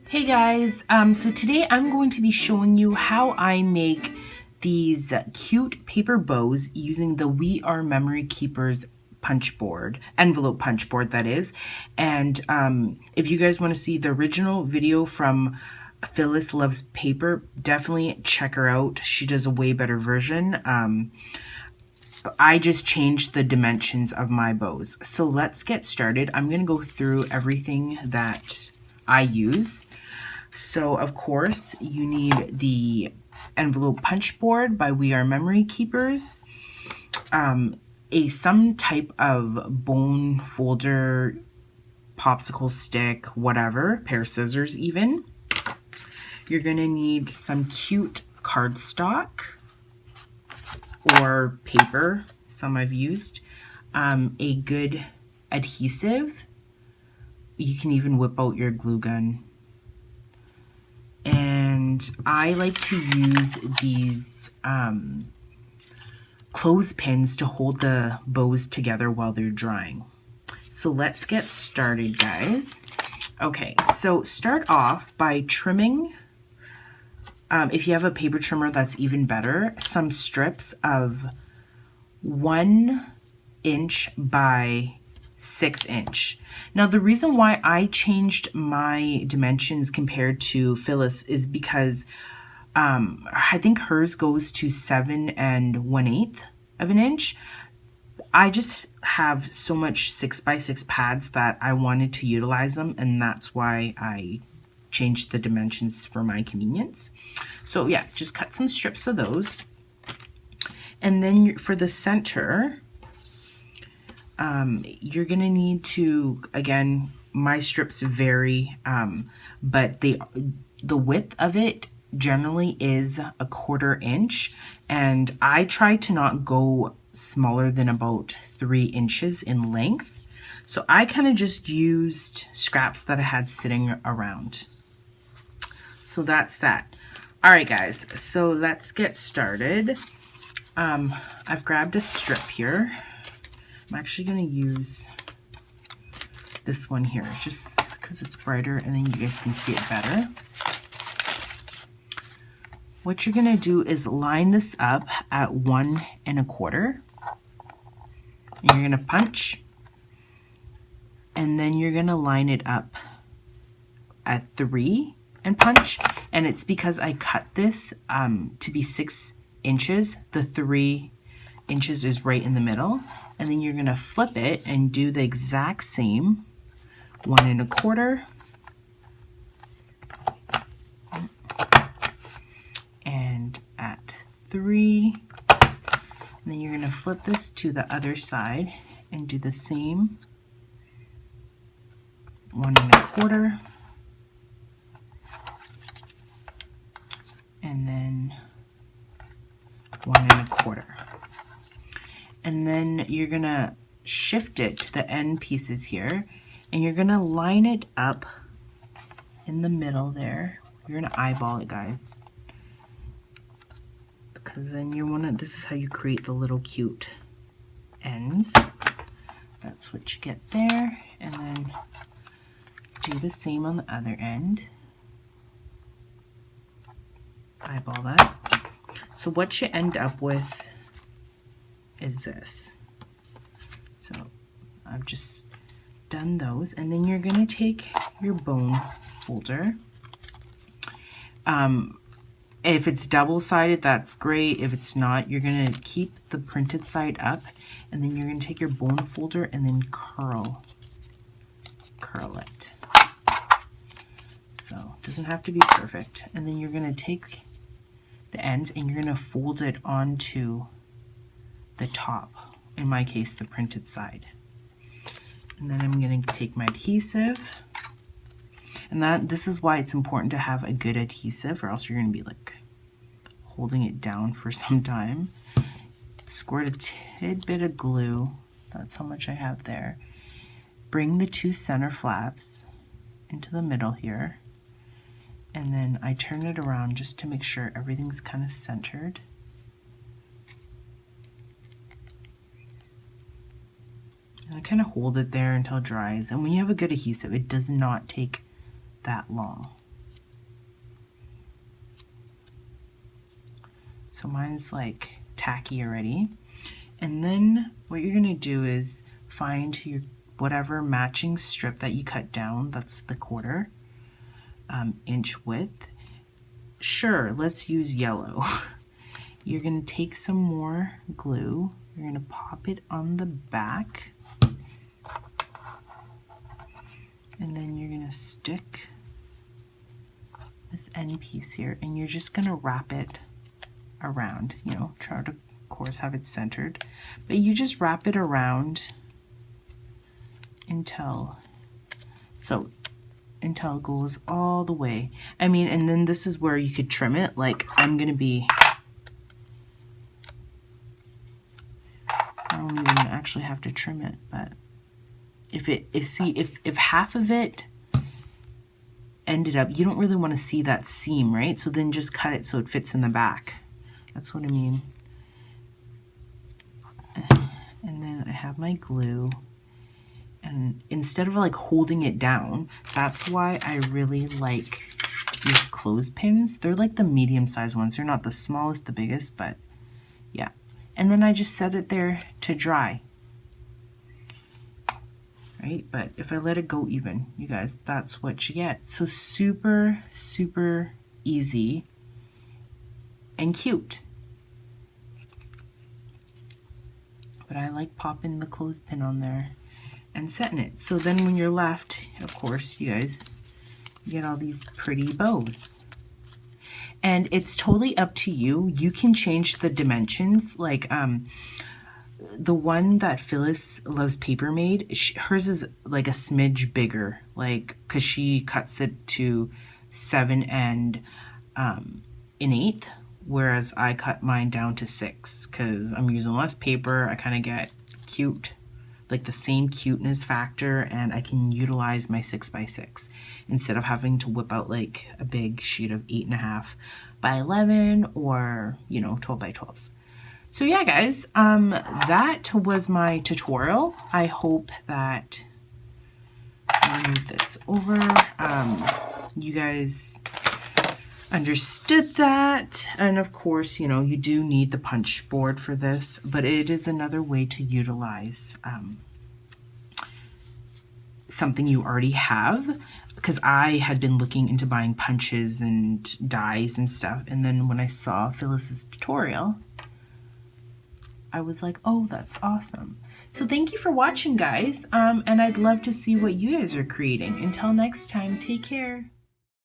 Hey guys, so today I'm going to be showing you how I make these cute paper bows using the We Are Memory Keepers punch board, envelope punch board that is. And if you guys want to see the original video from Phyllis Loves Paper, definitely check her out. She does a way better version. I just changed the dimensions of my bows. So let's get started. I'm going to go through everything that I use. So of course you need the envelope punch board by We Are Memory Keepers, some type of bone folder, popsicle stick, whatever, pair of scissors even. You're gonna need some cute cardstock or paper, some I've used, a good adhesive. You can even whip out your glue gun. And I like to use these clothespins to hold the bows together while they're drying. So let's get started, guys. Okay, so start off by trimming, if you have a paper trimmer, that's even better, some strips of 1 inch by 6 inch. Now the reason why I changed my dimensions compared to Phyllis is because I think hers goes to 7 1/8 of an inch. I just have so much 6x6 pads that I wanted to utilize them, and that's why I changed the dimensions for my convenience. So yeah, just cut some strips of those. And then for the center, you're gonna need to, again, my strips vary, but the width of it generally is 1/4 inch, and I try to not go smaller than about 3 inches in length. So I kind of just used scraps that I had sitting around. So that's that. All right, guys, so let's get started. I've grabbed a strip here. I'm actually going to use this one here just because it's brighter and then you guys can see it better. What you're going to do is line this up at 1 1/4. And you're going to punch. And then you're going to line it up at 3 and punch. And it's because I cut this to be 6 inches. The 3 inches is right in the middle. And then you're gonna flip it and do the exact same, 1 1/4, and at 3. And then you're gonna flip this to the other side and do the same, 1 1/4, and then 1 1/4. And then you're gonna shift it to the end pieces here, and you're gonna line it up in the middle there. You're gonna eyeball it, guys, because then this is how you create the little cute ends. That's what you get there. And then do the same on the other end. Eyeball that. So what you end up with is this. So I've just done those, and then you're going to take your bone folder. If it's double-sided, that's great. If it's not, you're going to keep the printed side up, and then you're going to take your bone folder and then curl it. So it doesn't have to be perfect. And then you're going to take the ends and you're going to fold it onto the top, in my case the printed side. And then I'm going to take my adhesive, and this is why it's important to have a good adhesive, or else you're going to be like holding it down for some time. Squirt a tidbit of glue, that's how much I have there. Bring the 2 center flaps into the middle here, and then I turn it around just to make sure everything's kind of centered. And I kind of hold it there until it dries. And when you have a good adhesive, it does not take that long. So mine's like tacky already. And then what you're gonna do is find your whatever matching strip that you cut down, that's the 1/4 inch width. Sure, let's use yellow. You're gonna take some more glue, you're gonna pop it on the back, and then you're gonna stick this end piece here, and you're just gonna wrap it around, you know, try to, of course, have it centered, but you just wrap it around until it goes all the way. I mean, and then this is where you could trim it. Like I don't even actually have to trim it, but if half of it ended up, you don't really want to see that seam, right? So then just cut it so it fits in the back. That's what I mean. And then I have my glue, and instead of like holding it down, that's why I really like these clothespins. They're like the medium-sized ones. They're not the smallest, the biggest, but yeah. And then I just set it there to dry. Right? But if I let it go even, you guys, that's what you get. So super, super easy and cute. But I like popping the clothespin on there and setting it. So then when you're left, of course, you guys get all these pretty bows. And it's totally up to you. You can change the dimensions. Like the one that Phyllis Loves Paper made, hers is like a smidge bigger, like because she cuts it to 7 and 1/8, whereas I cut mine down to 6 because I'm using less paper. I kind of get cute, like the same cuteness factor, and I can utilize my 6x6 instead of having to whip out like a big sheet of 8.5 by 11 or, you know, 12 by 12s. So yeah, guys, that was my tutorial. I hope that, I'll move this over, you guys understood that. And of course, you know, you do need the punch board for this, but it is another way to utilize something you already have, because I had been looking into buying punches and dies and stuff, and then when I saw Phyllis's tutorial, I was like, oh, that's awesome. So thank you for watching, guys, and I'd love to see what you guys are creating. Until next time, take care.